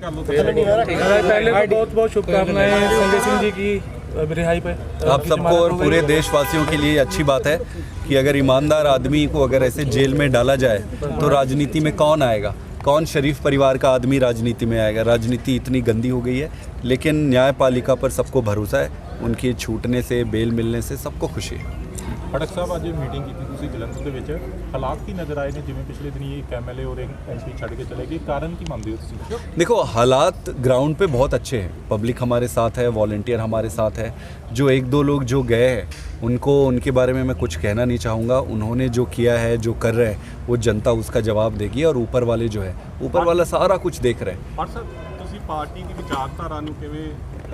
पहले तो बहुत बहुत शुभकामनाएं संजय सिंह जी की रिहाई पे। आप सबको और पूरे देशवासियों के लिए अच्छी बात है कि अगर ईमानदार आदमी को अगर ऐसे जेल में डाला जाए तो राजनीति में कौन आएगा, कौन शरीफ परिवार का आदमी राजनीति में आएगा। राजनीति इतनी गंदी हो गई है, लेकिन न्यायपालिका पर सबको भरोसा है। उनके छूटने से, बेल मिलने से सबको खुशी है। खड़क साहब आज मीटिंग की थी जलंधर ਦੇ ਵਿੱਚ हालात की नज़र आए ने जिवें पिछले दिन एक MLA और एक MP छड़ के चले गए, कारण की मानते हो तुसीं? देखो, हालात ग्राउंड पे बहुत अच्छे हैं। पब्लिक हमारे साथ है, वॉलंटियर हमारे साथ है। जो एक दो लोग जो गए हैं उनके बारे में मैं कुछ कहना नहीं चाहूँगा। उन्होंने जो किया है, जो कर रहे हैं, वो जनता उसका जवाब देगी और ऊपर वाले जो है, ऊपर वाला सारा कुछ देख रहे हैं। पर सर ਤੁਸੀਂ ਪਾਰਟੀ ਦੀ ਵਿਚਾਰਧਾਰਾ ਨੂੰ ਕਿਵੇਂ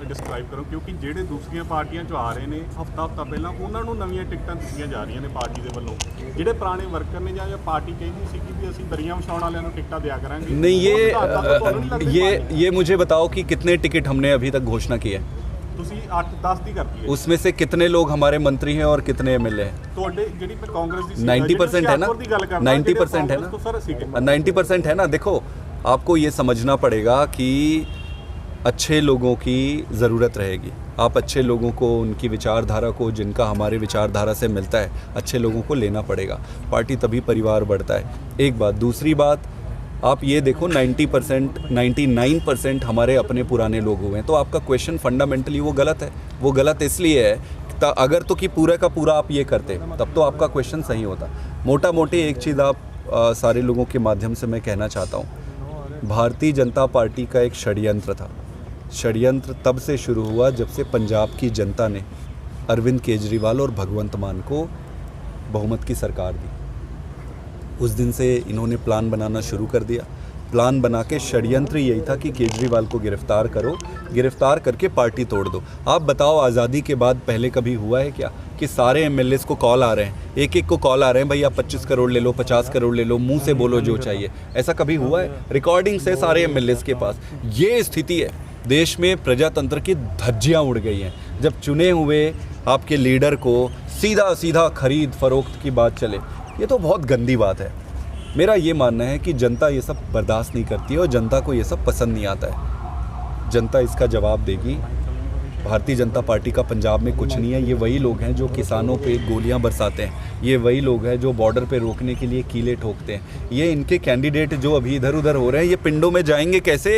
ਡਿਸਕ੍ਰਾਈਬ ਕਰੋ, ਕਿਉਂਕਿ ਜਿਹੜੇ ਦੂਸਰੀਆਂ ਪਾਰਟੀਆਂ 'ਚੋਂ ਆ ਰਹੇ ਨੇ ਹਫਤਾ ਪਹਿਲਾਂ ਉਹਨਾਂ ਨੂੰ ਨਵੀਆਂ ਟਿਕਟਾਂ ਦਿੱਤੀਆਂ ਜਾ ਰਹੀਆਂ ਨੇ ਪਾਰਟੀ ਦੇ ਵੱਲੋਂ। ਜਿਹੜੇ ਪੁਰਾਣੇ ਵਰਕਰ ਨੇ ਜਾਂ ਪਾਰਟੀ ਕਹਿੰਦੀ ਸੀ ਕਿ ਅਸੀਂ ਦਰੀਆਂ ਵਿਛਾਉਣ ਵਾਲਿਆਂ ਨੂੰ ਟਿਕਟਾਂ ਦਿਆ ਕਰਾਂਗੇ। नहीं, ये मुझे बताओ कि कितने टिकट हमने अभी तक घोषणा की है? ਤੁਸੀਂ 8-10 ਦੀ ਕਰਤੀ है। उसमें से कितने लोग हमारे मंत्री हैं और कितने MLA हैं? ਤੁਹਾਡੇ ਜਿਹੜੀ ਕਾਂਗਰਸ ਦੀ 90% है ना, 90% है ना, 90% है ना। देखो, आपको ये समझना पड़ेगा कि अच्छे लोगों की ज़रूरत रहेगी। आप अच्छे लोगों को, उनकी विचारधारा को, जिनका हमारे विचारधारा से मिलता है, अच्छे लोगों को लेना पड़ेगा। पार्टी तभी परिवार बढ़ता है। एक बात। दूसरी बात, आप ये देखो 90%, 99% हमारे अपने पुराने लोग हुए हैं। तो आपका क्वेश्चन फंडामेंटली वो गलत है। वो गलत इसलिए है अगर तो कि पूरा का पूरा आप ये करते तब तो आपका क्वेश्चन सही होता। मोटा मोटी एक चीज़ आप सारे लोगों के माध्यम से मैं कहना चाहता हूँ, भारतीय जनता पार्टी का एक षड्यंत्र था। षड्यंत्र तब से शुरू हुआ जब से पंजाब की जनता ने अरविंद केजरीवाल और भगवंत मान को बहुमत की सरकार दी। उस दिन से इन्होंने प्लान बनाना शुरू कर दिया। प्लान बना के षड्यंत्र यही था कि केजरीवाल को गिरफ्तार करो, गिरफ्तार करके पार्टी तोड़ दो। आप बताओ, आज़ादी के बाद पहले कभी हुआ है क्या कि सारे MLAs को कॉल आ रहे हैं, एक एक को कॉल आ रहे हैं, भाई आप 25 करोड़ ले लो, 50 करोड़ ले लो, मुंह से बोलो जो चाहिए? ऐसा कभी हुआ है? रिकॉर्डिंग्स है सारे MLAs के पास। ये स्थिति है। देश में प्रजातंत्र की धज्जियाँ उड़ गई हैं जब चुने हुए आपके लीडर को सीधा सीधा खरीद फरोख्त की बात चले। ये तो बहुत गंदी बात है। मेरा ये मानना है कि जनता ये सब बर्दाश्त नहीं करती है और जनता को ये सब पसंद नहीं आता है। जनता इसका जवाब देगी। भारतीय जनता पार्टी का पंजाब में कुछ नहीं है। ये वही लोग हैं जो किसानों पे गोलियां बरसाते हैं। ये वही लोग हैं जो बॉर्डर पे रोकने के लिए कीले ठोकते हैं। ये इनके कैंडिडेट जो अभी इधर उधर हो रहे हैं, ये पिंडों में जाएंगे कैसे?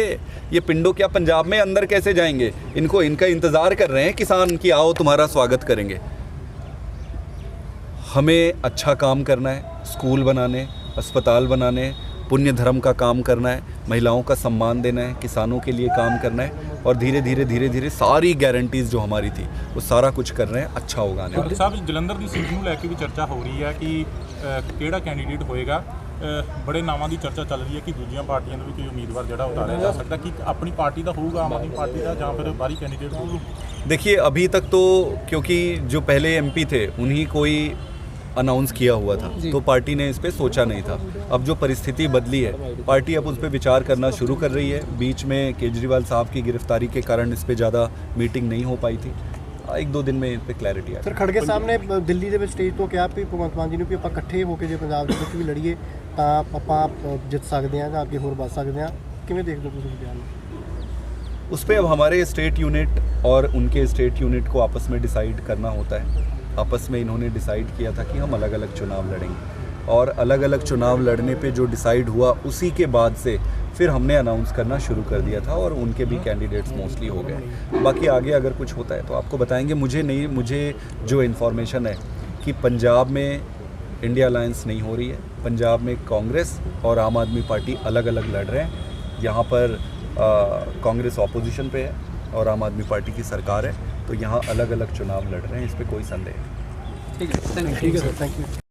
ये पिंडों क्या पंजाब में अंदर कैसे जाएंगे? इनका इंतज़ार कर रहे हैं किसान कि आओ तुम्हारा स्वागत करेंगे। हमें अच्छा काम करना है, स्कूल बनाने, अस्पताल बनाने, पुण्य धर्म का काम करना है, महिलाओं का सम्मान देना है, किसानों के लिए काम करना है और धीरे धीरे सारी गारंटीज़ जो हमारी थी वो सारा कुछ कर रहे हैं। अच्छा होगा आने वाले। साहब, जलंधर की सीट ਨੂੰ ਲੈ ਕੇ ਵੀ ਚਰਚਾ ਹੋ ਰਹੀ ਹੈ ਕਿ ਕਿਹੜਾ ਕੈਂਡੀਡੇਟ ਹੋਏਗਾ। बड़े नावां की चर्चा चल रही है कि दूसरी पार्टियों में भी कोई उम्मीदवार जड़ा उतारा जा सकता कि अपनी पार्टी का होगा, आम आदमी पार्टी का, या फिर बाहरी कैंडिडेट होगा? देखिए, अभी तक तो क्योंकि जो पहले MP थे उन्हीं कोई अनाउंस किया हुआ था तो पार्टी ने इस पर सोचा नहीं था। अब जो परिस्थिति बदली है, पार्टी अब उस पर विचार करना शुरू कर रही है। बीच में केजरीवाल साहब की गिरफ्तारी के कारण इस पर ज़्यादा मीटिंग नहीं हो पाई थी। 1-2 दिन में इस पर क्लैरिटी आ। सर, खड़गे साहब ने दिल्ली ਦੇ ਸਟੇਜ ਤੋਂ ਕਿਹਾ ਵੀ ਭਗਵੰਤ ਮਾਨ ਜੀ ਨੂੰ ਵੀ ਆਪਾਂ ਇਕੱਠੇ ਹੋ ਕੇ ਜੇ ਪੰਜਾਬ ਦੇ ਵਿੱਚ ਵੀ ਲੜੀਏ ਤਾਂ ਆਪਾਂ ਜਿੱਤ ਸਕਦੇ ਹਾਂ ਜਾਂ ਅੱਗੇ ਹੋਰ ਵੱਧ ਸਕਦੇ ਹਾਂ। ਕਿਵੇਂ ਦੇਖਦੇ ਹੋ ਤੁਸੀਂ ਬਿਆਨ? उस पर अब हमारे स्टेट यूनिट और उनके स्टेट यूनिट को आपस में डिसाइड करना होता है। आपस में इन्होंने डिसाइड किया था कि हम अलग अलग चुनाव लड़ेंगे और अलग अलग चुनाव लड़ने पे जो डिसाइड हुआ उसी के बाद से फिर हमने अनाउंस करना शुरू कर दिया था और उनके भी कैंडिडेट्स मोस्टली हो गए। बाकी आगे अगर कुछ होता है तो आपको बताएंगे। मुझे जो इन्फॉर्मेशन है कि पंजाब में इंडिया अलायंस नहीं हो रही है। पंजाब में कांग्रेस और आम आदमी पार्टी अलग अलग लड़ रहे हैं। यहाँ पर कांग्रेस ऑपोजिशन पे है और आम आदमी पार्टी की सरकार है, तो यहाँ अलग अलग चुनाव लड़ रहे हैं। इस पर कोई संदेह नहीं। ठीक है सर, थैंक यू।